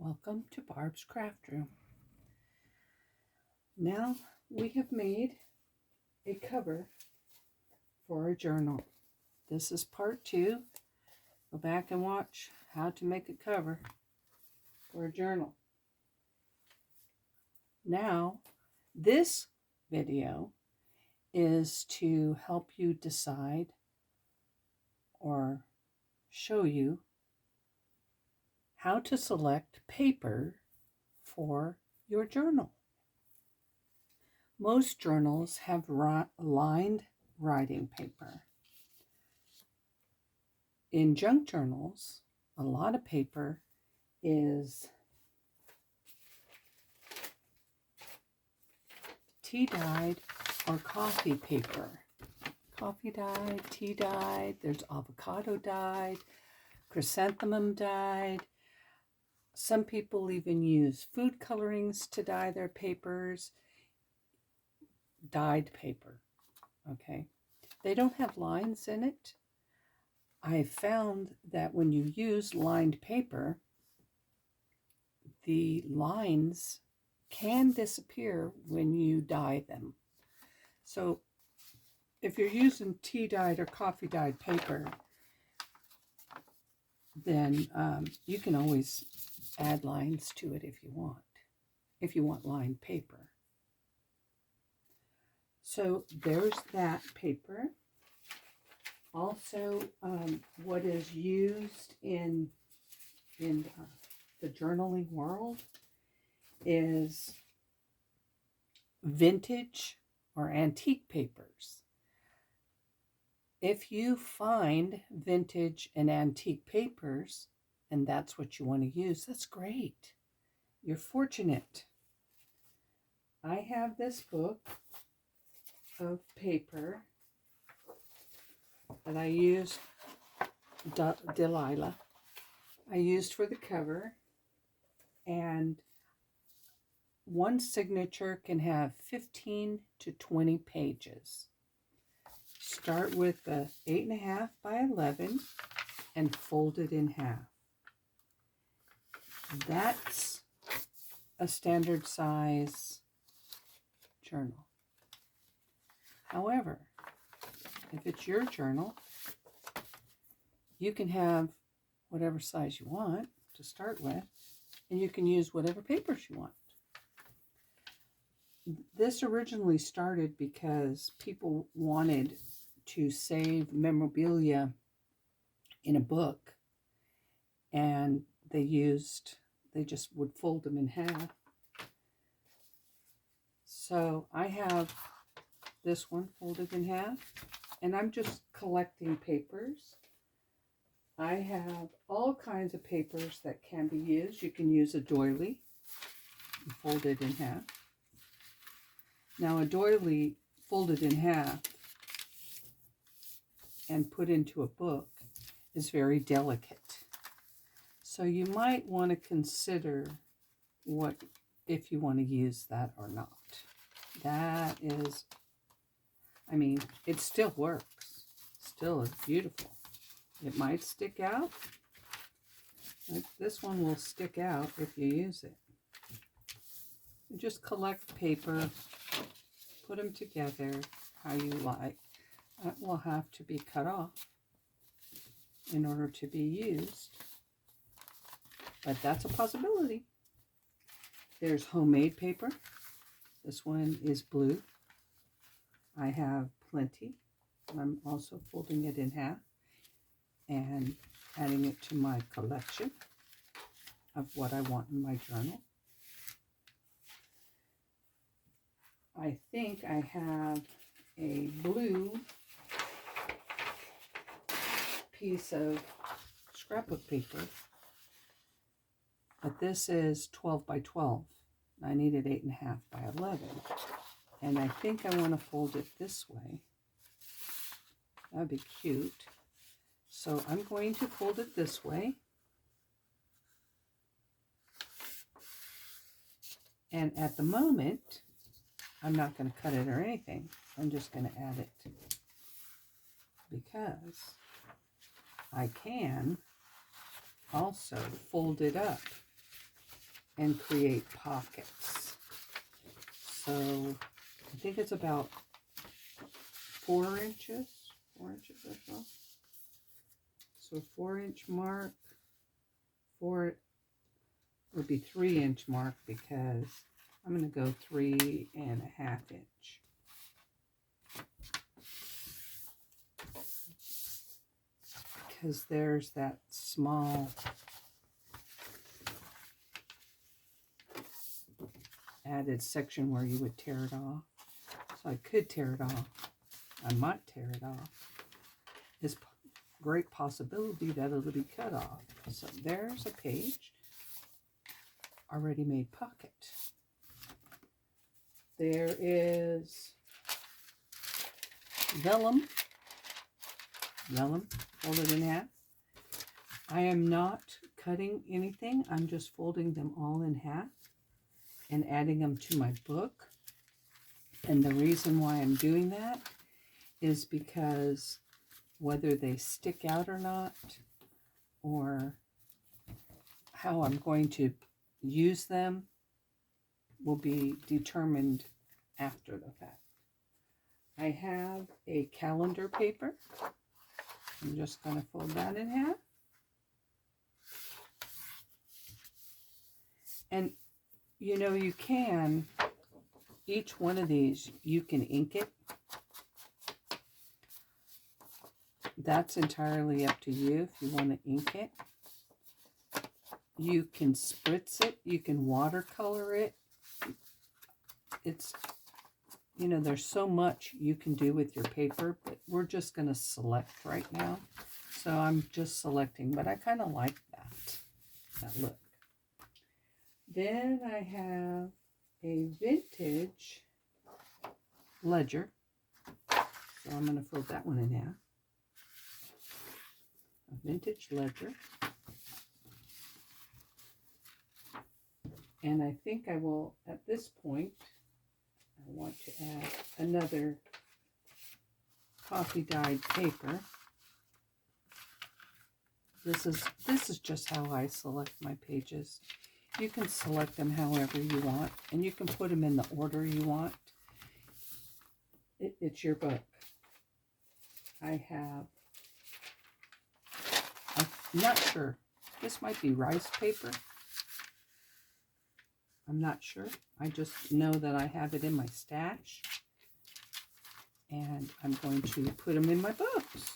Welcome to Barb's Craft Room. Now we have made a cover for a journal. This is part 2. Go back and watch how to make a cover for a journal. Now, this video is to help you decide or show you how to select paper for your journal. Most journals have lined writing paper. In junk journals, a lot of paper is tea dyed or coffee paper. Coffee dyed, tea dyed, there's avocado dyed, chrysanthemum dyed. Some people even use food colorings to dye their papers. Dyed paper, okay? They don't have lines in it. I found that when you use lined paper, the lines can disappear when you dye them. So if you're using tea dyed or coffee dyed paper, then you can always add lines to it if you want lined paper. So there's that paper. Also, what is used in the journaling world is vintage or antique papers. If you find vintage and antique papers, and that's what you want to use, that's great. You're fortunate. I have this book of paper that I used, Delilah. I used for the cover, and one signature can have 15 to 20 pages. Start with the 8.5 by 11 and fold it in half. That's a standard size journal. However, if it's your journal, you can have whatever size you want to start with, and you can use whatever papers you want. This originally started because people wanted to save memorabilia in a book, and they just would fold them in half. So I have this one folded in half, and I'm just collecting papers. I have all kinds of papers that can be used. You can use a doily and fold it in half. Now, a doily folded in half and put into a book is very delicate. So you might want to consider if you want to use that or not. That is, it still works. Still is beautiful. It might stick out. Like this one will stick out if you use it. You just collect paper, put them together how you like. That will have to be cut off in order to be used. But that's a possibility. There's homemade paper. This one is blue. I have plenty. I'm also folding it in half and adding it to my collection of what I want in my journal. I think I have a blue piece of scrapbook paper, but this is 12 by 12. I needed 8.5 by 11, and I think I want to fold it this way. That'd be cute. So I'm going to fold it this way. And at the moment, I'm not going to cut it or anything. I'm just going to add it because I can also fold it up and create pockets. So I think it's about 4 inches. 4 inches or so. So 4-inch mark. 4 would be 3-inch mark because I'm going to go 3.5 inch. Because there's that small added section where you would tear it off. So I could tear it off. I might tear it off. There's great possibility that it'll be cut off. So there's a page. Already made pocket. There is vellum. Vellum, folded in half. I am not cutting anything. I'm just folding them all in half and adding them to my book. And the reason why I'm doing that is because whether they stick out or not, or how I'm going to use them, will be determined after the fact. I have a calendar paper. I'm just going to fold that in half. And you know, you can, each one of these, you can ink it. That's entirely up to you if you want to ink it. You can spritz it. You can watercolor it. It's, you know, there's so much you can do with your paper, but we're just going to select right now. So I'm just selecting, but I kind of like that look. Then I have a vintage ledger. So I'm going to fold that one in half. A vintage ledger. And I think I will, at this point, I want to add another coffee dyed paper. This is just how I select my pages. You can select them however you want, and you can put them in the order you want. It's your book. I'm not sure. This might be rice paper. I'm not sure. I just know that I have it in my stash. And I'm going to put them in my books.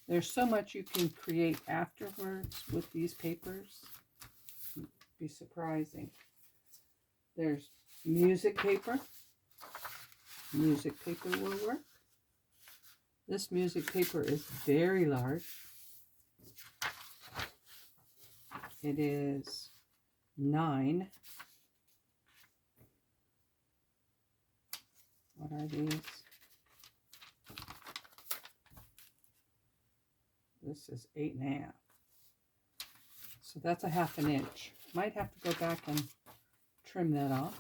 There's so much you can create afterwards with these papers. It'd be surprising. There's music paper. Music paper will work. This music paper is very large. It is 9. What are these? This is 8.5. So that's a 1/2 inch. Might have to go back and trim that off.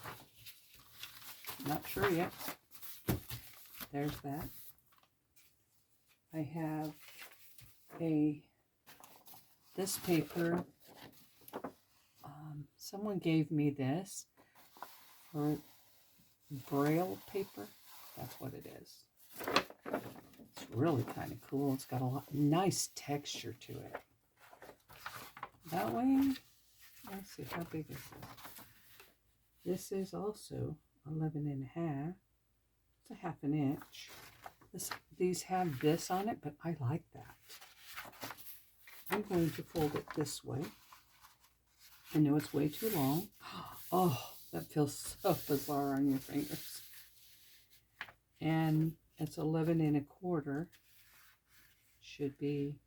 Not sure yet. There's that. I have this paper. Someone gave me this for Braille paper. That's what it is. It's really kind of cool. It's got a nice texture to it. That way, let's see, how big is this? This is also 11.5. It's a 1/2 inch. These have this on it, but I like that. I'm going to fold it this way. I know it's way too long. Oh, that feels so bizarre on your fingers. And it's 11.25. Should be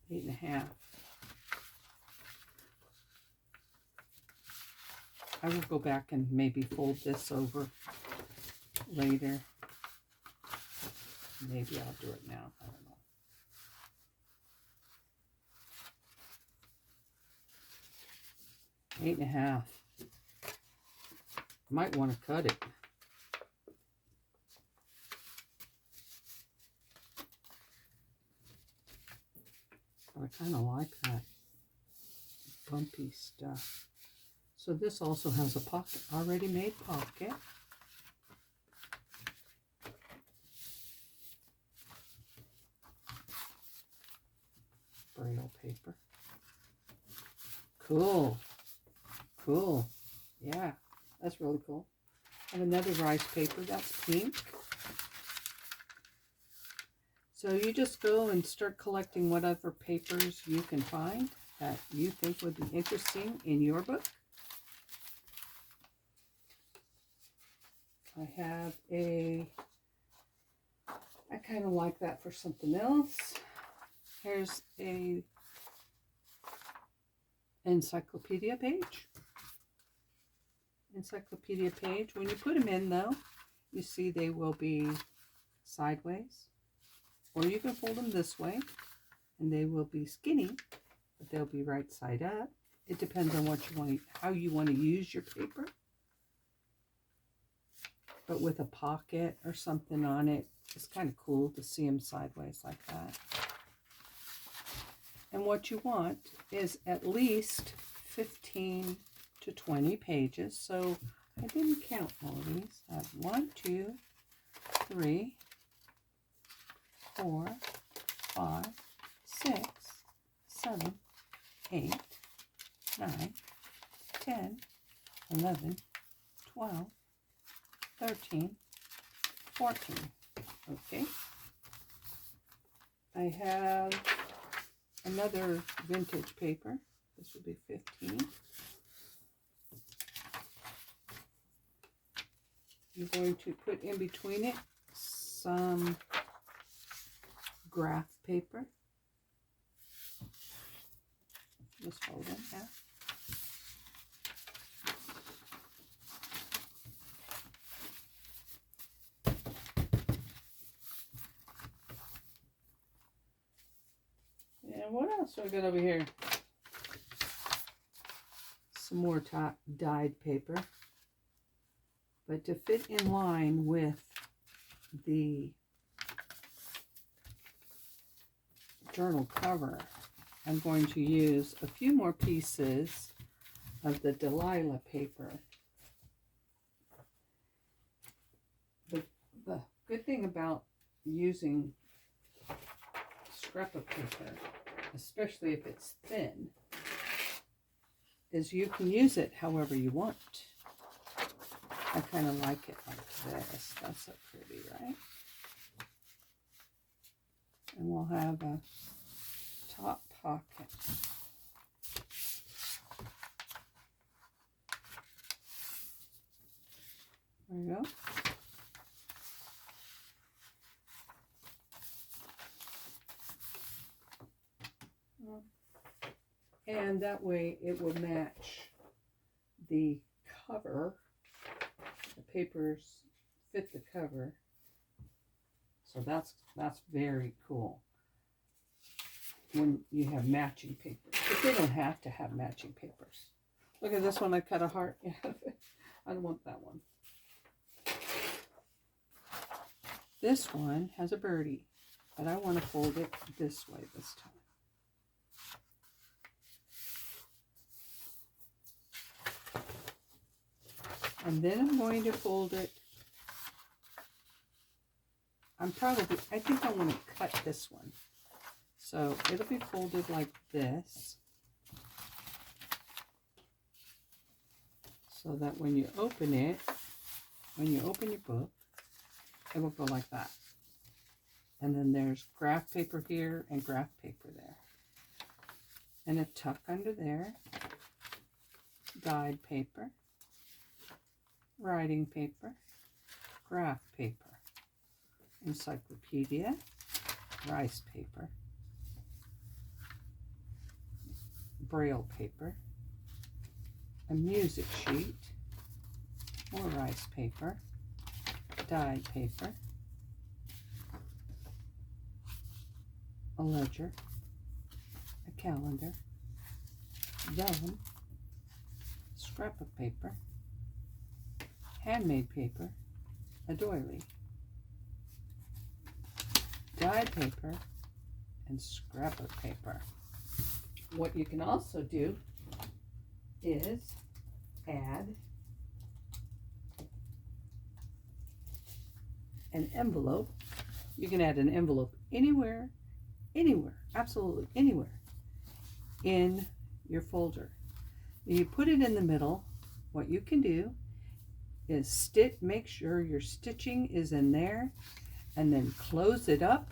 8.5. I will go back and maybe fold this over later. Maybe I'll do it now. I don't know. Eight and a half. Might want to cut it. But I kind of like that bumpy stuff. So this also has a pocket, already made pocket. Braille paper. Cool. Cool. Yeah, that's really cool. And another rice paper, that's pink. So you just go and start collecting whatever papers you can find that you think would be interesting in your book. I have I kind of like that for something else. Here's a encyclopedia page. Encyclopedia page. When you put them in though, you see they will be sideways. Or you can fold them this way and they will be skinny, but they'll be right side up. It depends on what you want, how you want to use your paper. But with a pocket or something on it, it's kind of cool to see them sideways like that. And what you want is at least 15 to 20 pages. So I didn't count all of these. I have 1, 2, 3, 4, 5, 6, 7, 8, 9, 10, 11, 12, 13, 14. Okay. I have another vintage paper. This will be 15. I'm going to put in between it some graph paper. Just fold in half. And what else do I got over here? Some more dyed paper. But to fit in line with the journal cover, I'm going to use a few more pieces of the Delilah paper. The good thing about using scrap of paper, especially if it's thin, is you can use it however you want. I kind of like it like this. That's so pretty, right? And we'll have a top pocket. There we go. And that way it will match the cover. The papers fit the cover. So that's very cool when you have matching papers. But they don't have to have matching papers. Look at this one, I cut a heart out of it. I don't want that one. This one has a birdie, but I want to fold it this way this time. And then I'm going to fold it. I think I want to cut this one. So it'll be folded like this. So that when you open it, when you open your book, it will go like that. And then there's graph paper here and graph paper there. And a tuck under there. Dyed paper. Writing paper. Graph paper. Encyclopedia. Rice paper. Braille paper. A music sheet. More rice paper. Dyed paper. A ledger. A calendar. Vellum. Scrap of paper. Handmade paper. A doily. Dyed paper and scrap of paper. what you can also do is add an envelope. You can add an envelope anywhere, absolutely anywhere in your folder. You put it in the middle. What you can do is make sure your stitching is in there, and then close it up,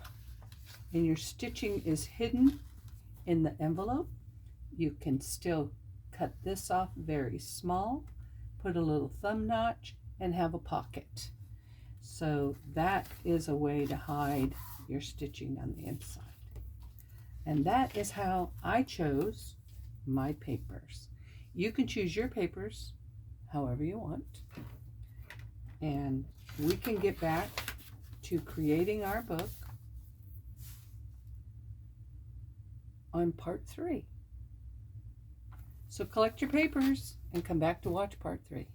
and your stitching is hidden in the envelope. You can still cut this off very small, put a little thumb notch, and have a pocket. So that is a way to hide your stitching on the inside. And that is how I chose my papers. You can choose your papers however you want. And we can get back to creating our book on part 3. So collect your papers and come back to watch part 3.